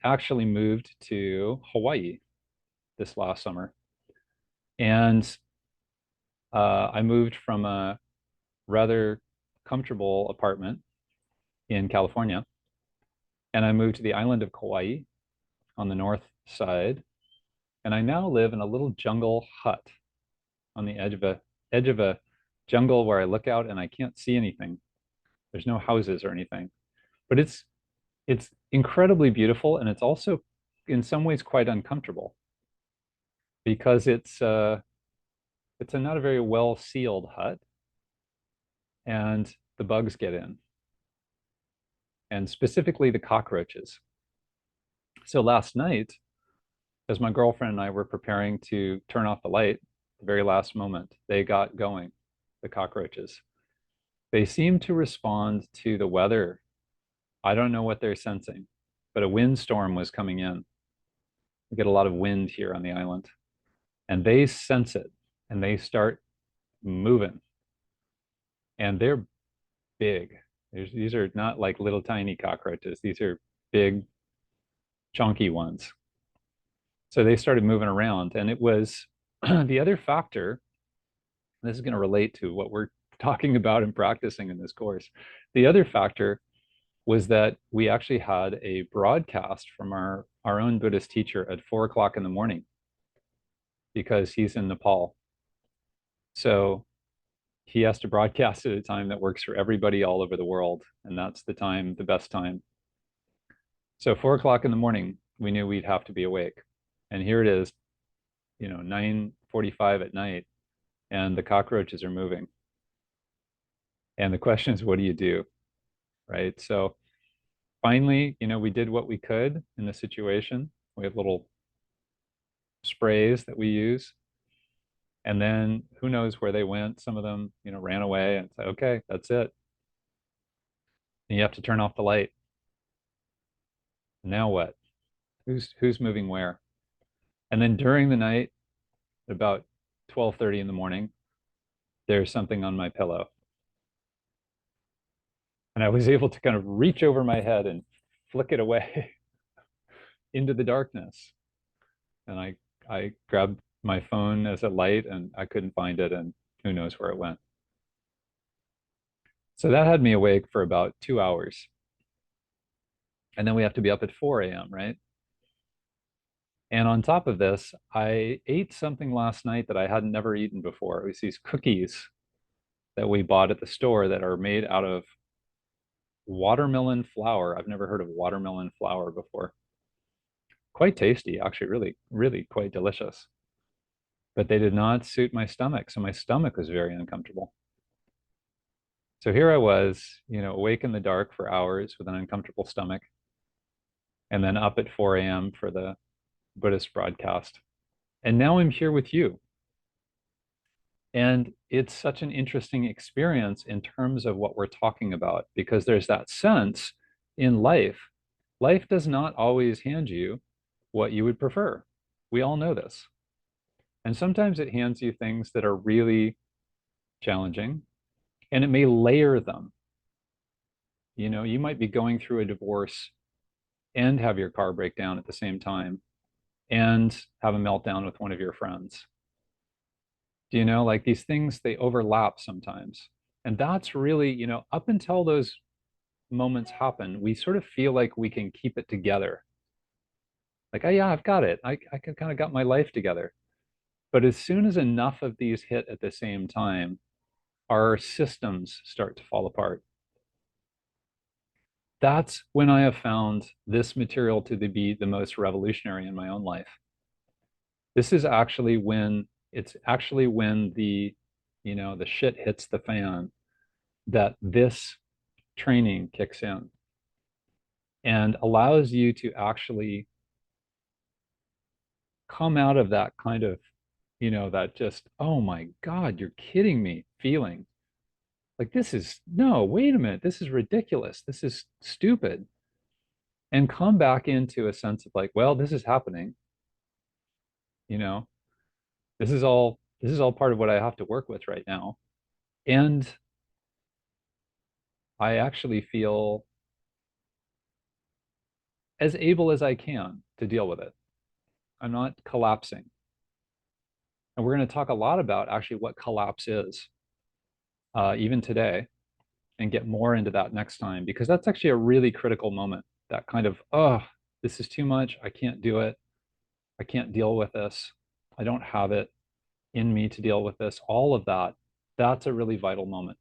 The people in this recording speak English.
actually moved to Hawaii this last summer. And I moved from a rather comfortable apartment in California, and I moved to the island of Kauai on the north side. And I now live in a little jungle hut on the edge of a jungle where I look out and I can't see anything. There's no houses or anything, but it's incredibly beautiful, and it's also in some ways quite uncomfortable because it's a not a very well sealed hut, and the bugs get in, and specifically the cockroaches. So last night, as my girlfriend and I were preparing to turn off the light, the very last moment, they got going, the cockroaches. They seem to respond to the weather. I don't know what they're sensing, but a windstorm was coming in. We get a lot of wind here on the island, and they sense it and they start moving. And they're big. These are not like little tiny cockroaches. These are big, chunky ones. So they started moving around. And it was the other factor, this is going to relate to what we're talking about and practicing in this course. The other factor was that we actually had a broadcast from our own Buddhist teacher at 4 o'clock in the morning because he's in Nepal. So he has to broadcast at a time that works for everybody all over the world. And that's the time, the best time. So 4 o'clock in the morning, we knew we'd have to be awake. And here it is, 9:45 at night, and the cockroaches are moving. And the question is, what do you do? Right? So finally, we did what we could in the situation. We have little sprays that we use. And then who knows where they went. Some of them, ran away and said, okay, that's it. And you have to turn off the light. Now what? Who's moving where? And then during the night, about 12:30 in the morning, there's something on my pillow. And I was able to kind of reach over my head and flick it away into the darkness. And I grabbed my phone as a light and I couldn't find it, and who knows where it went. So that had me awake for about 2 hours. And then we have to be up at 4 a.m., right? And on top of this, I ate something last night that I had never eaten before. It was these cookies that we bought at the store that are made out of watermelon flour. I've never heard of watermelon flour before. Quite tasty, actually, really, really quite delicious. But they did not suit my stomach, so my stomach was very uncomfortable. So here I was, awake in the dark for hours with an uncomfortable stomach, and then up at 4 a.m. for the Buddhist broadcast. And now I'm here with you. And it's such an interesting experience in terms of what we're talking about, because there's that sense in life. Life does not always hand you what you would prefer. We all know this. And sometimes it hands you things that are really challenging, and it may layer them. You might be going through a divorce and have your car break down at the same time and have a meltdown with one of your friends. Like these things, they overlap sometimes. And that's really, up until those moments happen, we sort of feel like we can keep it together. Like, oh yeah, I've got it. I kind of got my life together. But as soon as enough of these hit at the same time, our systems start to fall apart. That's when I have found this material to be the most revolutionary in my own life. This is actually when the the shit hits the fan, that this training kicks in and allows you to actually come out of that kind of, that just, oh my God, you're kidding me feeling. Like, no, wait a minute, this is ridiculous. This is stupid. And come back into a sense of like, well, this is happening. You know, this is all part of what I have to work with right now. And I actually feel as able as I can to deal with it. I'm not collapsing. And we're going to talk a lot about actually what collapse is, even today, and get more into that next time, because that's actually a really critical moment. That kind of, oh, this is too much. I can't do it. I can't deal with this. I don't have it in me to deal with this. All of that, that's a really vital moment.